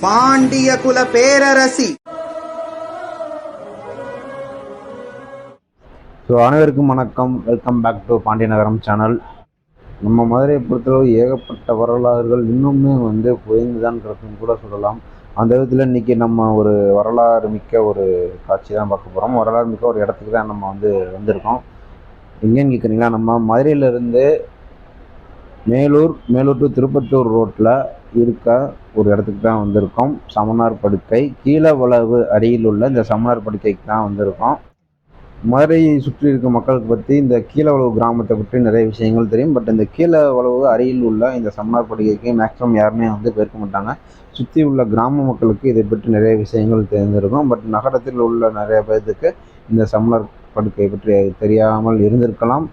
பாண்டிய குல பேரரசி. அனைவருக்கும் வணக்கம். வெல்கம் பேக் டு பாண்டிய நகரம் சேனல். நம்ம மதுரையை பொறுத்தளவு ஏகப்பட்ட வரலாறுகள் இன்னுமே புரிந்துதான் கிடக்கும் கூட சொல்லலாம். அந்த விதத்தில் இன்றைக்கி நம்ம ஒரு வரலாறு மிக்க ஒரு காட்சி தான் பார்க்க போகிறோம். வரலாறு மிக்க ஒரு இடத்துக்கு தான் நம்ம வந்திருக்கோம். எங்கேன்னு கேட்குறீங்களா, நம்ம மதுரையிலேருந்து மேலூர் டு திருப்பத்தூர் ரோட்டில் இருக்க ஒரு இடத்துக்கு தான் வந்திருக்கோம். சமணார் படுக்கை கீழவளவு அருகில் உள்ள இந்த சமணார் படுக்கைக்கு தான் வந்திருக்கோம். மதுரையை சுற்றி இருக்க மக்களுக்கு பற்றி இந்த கீழவளவு கிராமத்தை பற்றி நிறைய விஷயங்கள் தெரியும். பட் இந்த கீழவளவு அருகில் உள்ள இந்த சமணார் படுக்கைக்கு மேக்ஸிமம் யாருமே போயிருக்க மாட்டாங்க. சுற்றி உள்ள கிராம மக்களுக்கு இதை பற்றி நிறைய விஷயங்கள் தெரிஞ்சிருக்கும். பட் நகரத்தில் உள்ள நிறைய பேருக்கு இந்த சமணார் படுக்கை பற்றி தெரியாமல் இருந்திருக்கலாம்.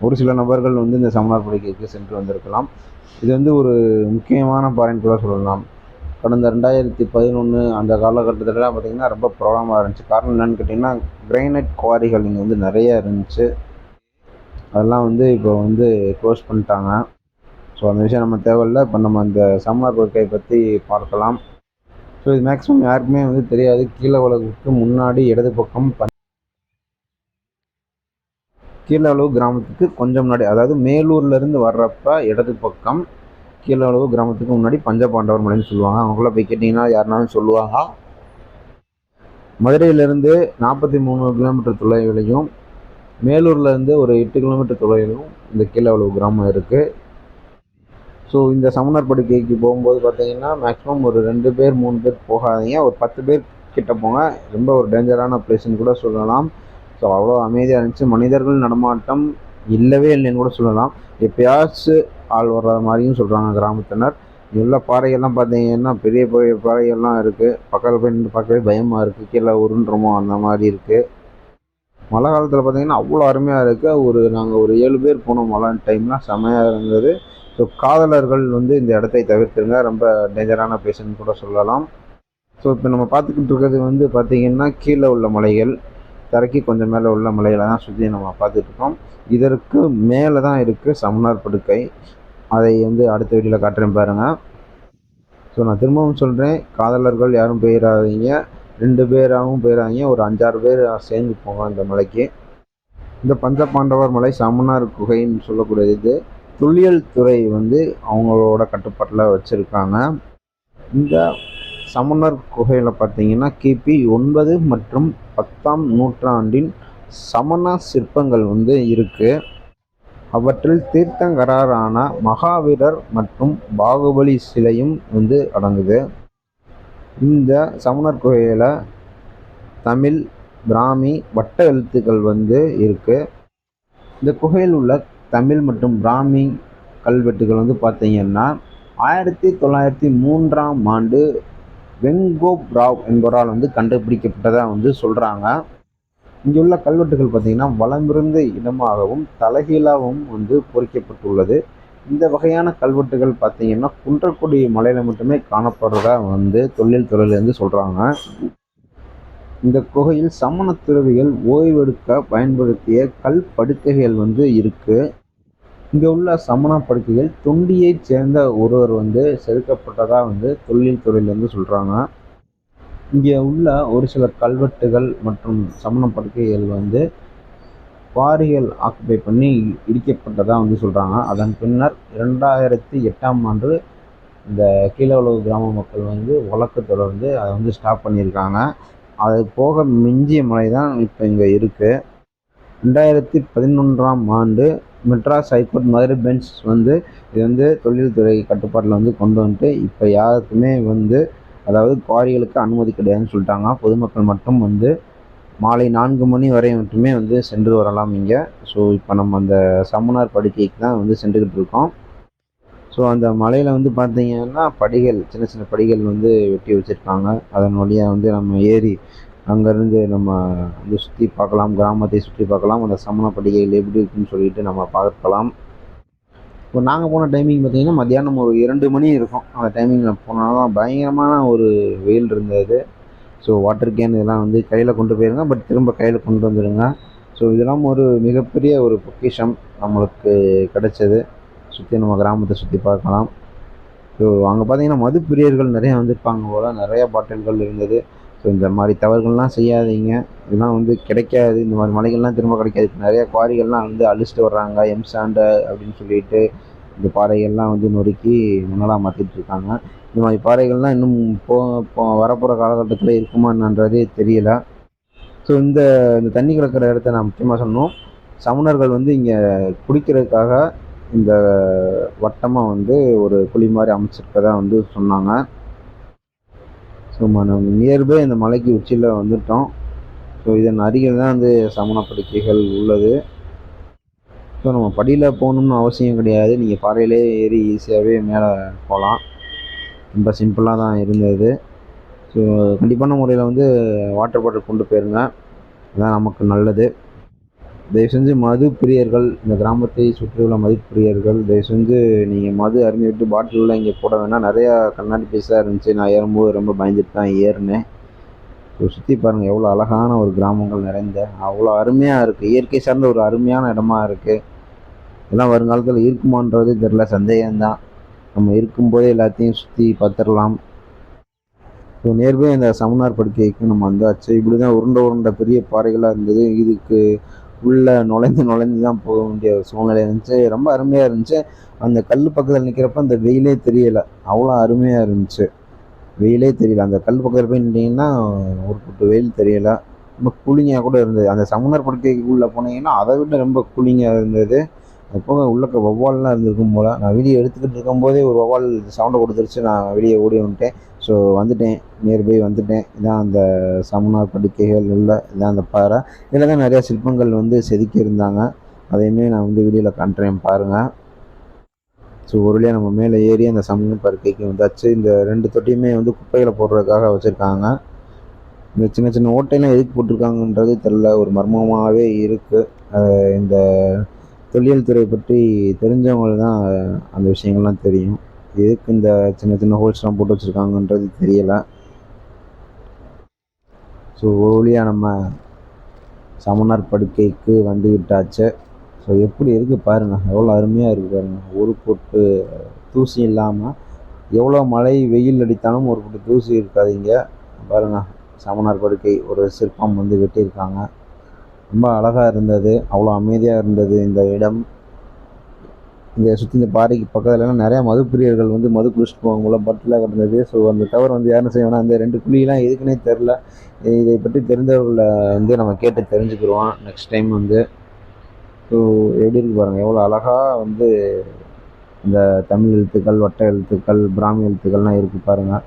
ஒரு சில நபர்கள் இந்த சமணார் படுக்கைக்கு சென்று வந்திருக்கலாம். இது ஒரு முக்கியமான பாயிண்ட் கூட சொல்லலாம். கடந்த 2011 அந்த காலகட்டத்திலலாம் பார்த்திங்கன்னா ரொம்ப ப்ராப்ளமாக இருந்துச்சு. காரணம் என்னென்னு கேட்டிங்கன்னா, கிரைனைட் குவாரிகள் இங்கே நிறைய இருந்துச்சு. அதெல்லாம் இப்போ க்ளோஸ் பண்ணிட்டாங்க. ஸோ அந்த விஷயம் நம்ம தேவையில்லை. இப்போ நம்ம அந்த சமணார் படுக்கையை பற்றி பார்க்கலாம். ஸோ இது மேக்ஸிமம் யாருக்குமே தெரியாது. கீழவளவுக்கு முன்னாடி இடது பக்கம் கீழவளவு கிராமத்துக்கு கொஞ்சம் முன்னாடி, அதாவது மேலூர்லேருந்து வர்றப்ப இடது பக்கம் கீழவளவு கிராமத்துக்கு முன்னாடி பஞ்சபாண்டவர் மலைன்னு சொல்லுவாங்க. அவங்கள போய் கேட்டிங்கன்னா யாருனாலும் சொல்லுவாங்க. மதுரையிலேருந்து 43 கிலோமீட்டர் தொலைவிலையும் மேலூர்லேருந்து ஒரு 8 கிலோமீட்டர் தொலைவிலும் இந்த கீழவளவு கிராமம் இருக்குது. ஸோ இந்த சமணார் படுக்கைக்கு போகும்போது பார்த்தீங்கன்னா மேக்ஸிமம் ஒரு 2 பேர் 3 பேர் போகாதீங்க. ஒரு 10 பேர் கிட்ட போங்க. ரொம்ப ஒரு டேஞ்சரான பிளேஸ்ன்னு கூட சொல்லலாம். ஸோ அவ்வளோ அமைதியாக இருந்துச்சு. மனிதர்கள் நடமாட்டம் இல்லவே இல்லைன்னு கூட சொல்லலாம். எப்பயாச்சும் ஆள் வர்ற மாதிரியும் சொல்கிறாங்க கிராமத்தினர். உள்ள பாறைகள்லாம் பார்த்தீங்கன்னா பெரிய பெரிய பாறைகள்லாம் இருக்குது. பக்கத்தில் போய் நின்று பார்க்கவே பயமாக இருக்குது. கீழே உருண்டுறமோ அந்த மாதிரி இருக்குது. மழை காலத்தில் பார்த்தீங்கன்னா அவ்வளோ அருமையாக இருக்குது. நாங்கள் ஒரு 7 பேர் போனோம். மழை டைம்லாம் செமையாக இருந்தது. ஸோ காதலர்கள் இந்த இடத்தை தவிர்த்துருங்க. ரொம்ப டேஞ்சரான பிளேஸ்ன்னு கூட சொல்லலாம். ஸோ இப்போ நம்ம பார்த்துக்கிட்டு இருக்கிறது பார்த்திங்கன்னா கீழே உள்ள மலைகள், தரைக்கு கொஞ்சம் மேலே உள்ள மலைகளை தான் சுற்றி நம்ம பார்த்துட்ருக்கோம். இதற்கு மேலே தான் இருக்குது சமணார் படுக்கை. அதை அடுத்த வீடியோவில் காட்டுறேன் பாருங்கள். ஸோ நான் திரும்பவும் சொல்கிறேன், காதலர்கள் யாரும் போயிடாதீங்க. 2 பேராகவும் போயிடாதீங்க. ஒரு 5-6 பேர் சேர்ந்து போங்க இந்த மலைக்கு. இந்த பஞ்சபாண்டவர் மலை சமணார் குகைன்னு சொல்லக்கூடியது தொல்லியல் துறை அவங்களோட கட்டுப்பாட்டில் வச்சுருக்காங்க. இந்த சமணர் குகையில் பார்த்தீங்கன்னா கிபி 9 மற்றும் 10ஆம் நூற்றாண்டின் சமண சிற்பங்கள் இருக்குது. அவற்றில் தீர்த்தங்கரான மகாவீரர் மற்றும் பாகுபலி சிலையும் அடங்குது. இந்த சமணர் குகையில் தமிழ், பிராமி, வட்ட எழுத்துக்கள் இருக்குது. இந்த குகையில் உள்ள தமிழ் மற்றும் பிராமி கல்வெட்டுகள் பார்த்தீங்கன்னா 1903ஆம் ஆண்டு வெங்கோப் ராவ் என்பவரால் கண்டுபிடிக்கப்பட்டதாக சொல்கிறாங்க. இங்கே உள்ள கல்வெட்டுகள் பார்த்திங்கன்னா வளமிருந்த இடமாகவும் தலைகீழாகவும் பொறிக்கப்பட்டுள்ளது. இந்த வகையான கல்வெட்டுகள் பார்த்திங்கன்னா குன்றக்குடி மலையில் மட்டுமே காணப்படுறதா தொல்லியல் துறையிலேருந்து சொல்கிறாங்க. இந்த குகையில் சமண துறவிகள் ஓய்வெடுக்க பயன்படுத்திய கல் படுக்கைகள் இருக்குது. இங்கே உள்ள சமண படுக்கைகள் தொண்டியைச் சேர்ந்த ஒருவர் செதுக்கப்பட்டதாக தொல்லியல் துறையிலேருந்து சொல்கிறாங்க. இங்கே உள்ள ஒரு சில கல்வெட்டுகள் மற்றும் சமண படுக்கைகள் குவாரிகள் ஆக்குபை பண்ணி இடிக்கப்பட்டதாக சொல்கிறாங்க. அதன் பின்னர் 2008ஆம் ஆண்டு இந்த கீழவளவு கிராம மக்கள் வழக்கு தொடர்ந்து அதை ஸ்டாப் பண்ணியிருக்காங்க. அது போக மிஞ்சிய மலை தான் இப்போ இங்கே இருக்குது. 2011ஆம் ஆண்டு மெட்ராஸ் ஹைகோர்ட் மதுரை பெஞ்ச் இது தொழில் துறை கட்டுப்பாட்டில் கொண்டு வந்துட்டு இப்போ யாருக்குமே அதாவது குவாரிகளுக்கு அனுமதி கிடையாதுன்னு சொல்லிட்டாங்க. பொதுமக்கள் மட்டும் மாலை 4 மணி வரை மட்டுமே சென்று வரலாம் இங்கே. ஸோ இப்போ நம்ம அந்த சமணார் படுக்கைக்கு தான் சென்றுக்கிட்டு இருக்கோம். ஸோ அந்த மலையில் பார்த்திங்கன்னா படிகள், சின்ன சின்ன படிகள் வெட்டி வச்சுருக்காங்க. அதன் வழியாக நம்ம ஏறி அங்கேருந்து நம்ம சுற்றி பார்க்கலாம், கிராமத்தை சுற்றி பார்க்கலாம். அந்த சமண படுகைகள் எப்படி இருக்குன்னு சொல்லிட்டு நம்ம பார்க்கலாம். இப்போ நாங்கள் போன டைமிங் பார்த்திங்கன்னா மத்தியானம் ஒரு 2 மணி இருக்கும். அந்த டைமிங்கில் போனாலும் பயங்கரமான ஒரு வெயில் இருந்தது. ஸோ வாட்டர் கேன் இதெல்லாம் கையில் கொண்டு போயிருங்க. பட் திரும்ப கையில் கொண்டு வந்துடுங்க. ஸோ இதெல்லாம் ஒரு மிகப்பெரிய ஒரு பொக்கிஷம் நம்மளுக்கு கிடைச்சது. சுற்றி நம்ம கிராமத்தை சுற்றி பார்க்கலாம். ஸோ அங்கே பார்த்தீங்கன்னா மது பிரியர்கள் நிறையா வந்திருப்பாங்க போல், நிறையா பாட்டில்கள் இருந்தது. ஸோ இந்த மாதிரி தவறுகள்லாம் செய்யாதீங்க. இதெல்லாம் வந்து கிடைக்காது, இந்த மாதிரி மலைகள்லாம் திரும்ப கிடைக்காது. இப்போ நிறையா குவாரிகள்லாம் வந்து அழிச்சிட்டு வர்றாங்க, எம்சாண்ட் அப்படின்னு சொல்லிட்டு இந்த பாறைகள்லாம் வந்து நொறுக்கி மணலாக மாற்றிட்டு இருக்காங்க. இந்த மாதிரி பாறைகள்லாம் இன்னும் வரப்போகிற காலகட்டத்தில் இருக்குமா என்னன்றதே தெரியல. ஸோ இந்த இந்த தண்ணி கிடக்கிற இடத்த நான் முக்கியமாக சொன்னோம். சமணர்கள் வந்து இங்கே குடிக்கிறதுக்காக இந்த வட்டமாக வந்து ஒரு குழி மாதிரி அமைச்சிருக்கதா வந்து சொன்னாங்க. ஸோ நம்ம நியர்பை இந்த மலைக்கு உச்சியில் வந்துட்டோம். ஸோ இதன் அருகில் தான் வந்து சமண படுக்கைகள் உள்ளது. ஸோ நம்ம படியில் போகணும்னு அவசியம் கிடையாது, நீங்கள் பாறையிலே ஏறி ஈஸியாகவே மேலே போகலாம். ரொம்ப சிம்பிளாக தான் இருந்தது. ஸோ கண்டிப்பான முறையில் வந்து வாட்டர் பாட்டில் கொண்டு போயிருங்க, அதுதான் நமக்கு நல்லது. தயவு செஞ்சு மது பிரியர்கள், இந்த கிராமத்தை சுற்றியுள்ள மது பிரியர்கள், தயவு செஞ்சு நீங்கள் மது அருந்தி விட்டு பாட்டிலெலாம் இங்கே போட வேணாம். நிறையா கண்ணாடி பீஸாக இருந்துச்சு, நான் ஏறும்போது ரொம்ப பயந்துட்டு தான் ஏறினேன். ஸோ சுற்றி பாருங்கள், எவ்வளோ அழகான ஒரு கிராமங்கள் நிறைந்த, அவ்வளோ அருமையாக இருக்குது, இயற்கை சார்ந்த ஒரு அருமையான இடமா இருக்குது. இதெல்லாம் வருங்காலத்தில் இருக்குமான்றது தெரில, சந்தேகம்தான். நம்ம இருக்கும்போதே எல்லாத்தையும் சுற்றி பார்த்துடலாம். ஸோ நேர்வே இந்த சமணார் படுக்கைக்கு நம்ம வந்தாச்சு. இப்படி தான் உருண்டை உருண்டை பெரிய பாறைகளாக இருந்தது. இதுக்கு உள்ளே நுழைந்து நுழைந்து தான் போக வேண்டிய ஒரு சூழ்நிலை இருந்துச்சு. ரொம்ப அருமையாக இருந்துச்சு. அந்த கல் பக்கத்தில் நிற்கிறப்ப அந்த வெயிலே தெரியலை, அவ்வளோ அருமையாக இருந்துச்சு. வெயிலே தெரியல, அந்த கல் பக்கத்தில் போய் நின்றீங்கன்னா ஒரு புட்டு வெயில் தெரியலை. ரொம்ப கூலிங்காக கூட இருந்தது. அந்த சமணர் படுக்கைக்கு உள்ளே போனீங்கன்னா அதை விட ரொம்ப கூலிங்காக இருந்தது. அது போக உள்ளக்க வௌவால்லாம் இருந்திருக்கும் போல். நான் வீடியோ எடுத்துக்கிட்டு இருக்கும்போதே ஒரு வௌவால் சவுண்டை கொடுத்துருச்சு, நான் வெளியே ஓடி வந்துட்டேன். ஸோ வந்துட்டேன், நியர்பை வந்துட்டேன். இதான் அந்த சமணர் படுக்கைகள் உள்ள, இதான் அந்த பாறை. இதில் தான் நிறையா சிற்பங்கள் வந்து செதுக்கி இருந்தாங்க. அதையுமே நான் வந்து வீடியோவில் காட்டுறேன் பாருங்கள். ஸோ ஒரு வழியாக நம்ம மேலே ஏறி அந்த சமணர் படுக்கைக்கு வந்தாச்சு. இந்த 2 தொட்டியுமே வந்து குப்பைகளை போடுறதுக்காக வச்சுருக்காங்க. இந்த சின்ன சின்ன ஓட்டையெல்லாம் எதுக்கு போட்டிருக்காங்கன்றது தெரில, ஒரு மர்மமாகவே இருக்குது. இந்த தொல்லியல் துறை பற்றி தெரிஞ்சவங்களுக்கு தான் அந்த விஷயங்கள்லாம் தெரியும். எதுக்கு இந்த சின்ன சின்ன ஹோல்ஸ்லாம் போட்டு வச்சுருக்காங்கன்றது தெரியலை. ஸோ ஒரு வழியாக நம்ம சமணர் படுக்கைக்கு வந்து விட்டாச்சு. ஸோ எப்படி இருக்குது பாருங்கள், எவ்வளோ அருமையாக இருக்குது பாருங்கள். ஒரு பொட்டு தூசி இல்லாமல், எவ்வளோ மழை வெயில் அடித்தாலும் ஒரு பொட்டு தூசி இருக்காது இங்கே. பாருங்கள், சமணர் படுக்கை ஒரு சிற்பம் வந்து வெட்டியிருக்காங்க. ரொம்ப அழகாக இருந்தது, அவ்வளோ அமைதியாக இருந்தது இந்த இடம். இங்கே சுற்றி இந்த பாறைக்கு பக்கத்துலலாம் நிறையா மது பிரியர்கள் வந்து மது குடிச்சிட்டு போவாங்கள, பட்டில் கிடந்தது. ஸோ அந்த தவிர வந்து யாரும் செய்வானா, அந்த 2 குழியெலாம் எதுக்குன்னே தெரில. இதை பற்றி தெரிந்தவர்களை வந்து நம்ம கேட்டு தெரிஞ்சுக்கிடுவோம் நெக்ஸ்ட் டைம் வந்து. ஸோ எப்படி இருக்கு பாருங்கள், எவ்வளோ அழகாக வந்து இந்த தமிழ் எழுத்துக்கள், வட்ட எழுத்துக்கள், பிராமி எழுத்துக்கள்லாம் இருக்குது பாருங்கள்.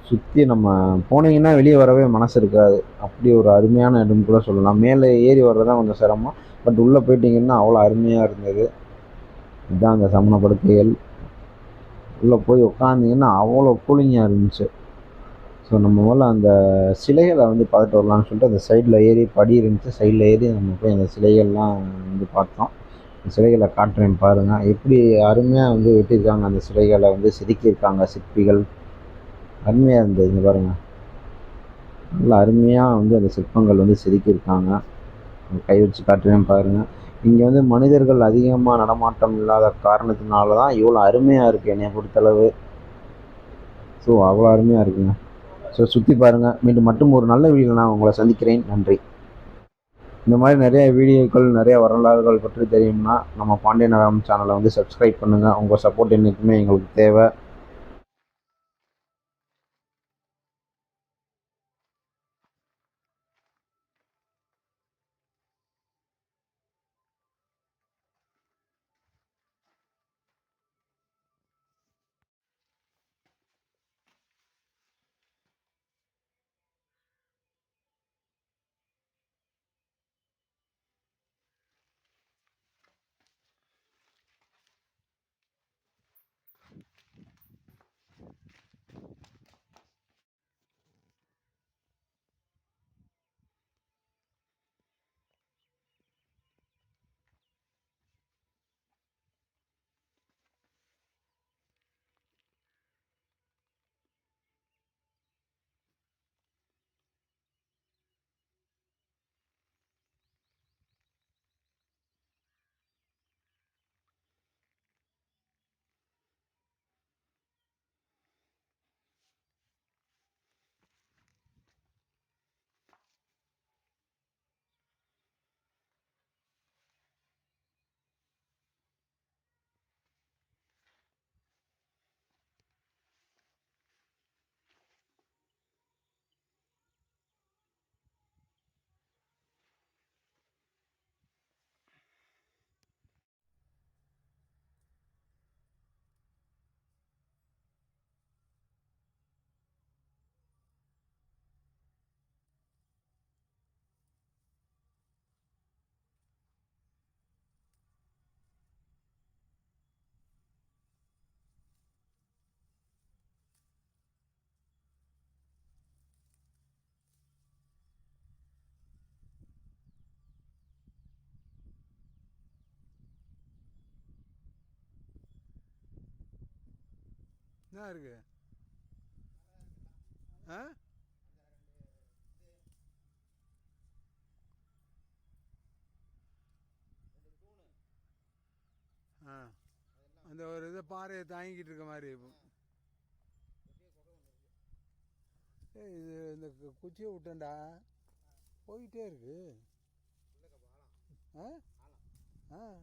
சுற்றி நம்ம போனீங்கன்னா வெளியே வரவே மனசு இருக்காது, அப்படி ஒரு அருமையான இடம் கூட சொல்லலாம். மேலே ஏறி வர்றது தான் கொஞ்சம் சிரமம், பட் உள்ளே போயிட்டிங்கன்னா அவ்வளோ அருமையாக இருந்தது. இதுதான் அந்த சமண படுக்கைகள். உள்ளே போய் உட்காந்திங்கன்னா அவ்வளோ கூலிங்காக இருந்துச்சு. ஸோ நம்ம முதல்ல அந்த சிலைகளை வந்து பார்த்துட்டு வரலான்னு சொல்லிட்டு அந்த சைடில் ஏறி படி இருந்துச்சு, சைடில் ஏறி நம்ம போய் அந்த சிலைகள்லாம் வந்து பார்த்தோம். அந்த சிலைகளை காட்டுறேன் பாருங்கள், எப்படி அருமையாக வந்து வெட்டியிருக்காங்க. அந்த சிலைகளை வந்து செதுக்கியிருக்காங்க சிற்பிகள், அருமையாக இருந்தது. இங்கே பாருங்கள், நல்லா அருமையாக வந்து அந்த சிற்பங்கள் வந்து செதுக்கியிருக்காங்க. கை வச்சு காட்டுறேன் பாருங்கள். இங்கே வந்து மனிதர்கள் அதிகமாக நடமாட்டம் இல்லாத காரணத்தினால தான் இவ்வளோ அருமையாக இருக்குது என்னை பொறுத்தளவு. ஸோ அவ்வளோ அருமையாக இருக்குங்க. ஸோ சுற்றி பாருங்கள். மீண்டும் மட்டும் ஒரு நல்ல வீடியோவில் நான் உங்களை சந்திக்கிறேன். நன்றி. இந்த மாதிரி நிறைய வீடியோக்கள், நிறைய வரலாறுகள் பற்றி தெரியும்னா நம்ம பாண்டியன் நகரம் சேனலை வந்து சப்ஸ்கிரைப் பண்ணுங்கள். உங்கள் சப்போர்ட் என்றைக்குமே எங்களுக்கு தேவை. என்ன இருக்கு? ஆ, ஆ, அந்த ஒரு இதை பாறையை தாங்கிக்கிட்டு இருக்க மாதிரி. இது இந்த குச்சியை விட்டேன்டா, போயிட்டே இருக்கு. ஆ, ஆ,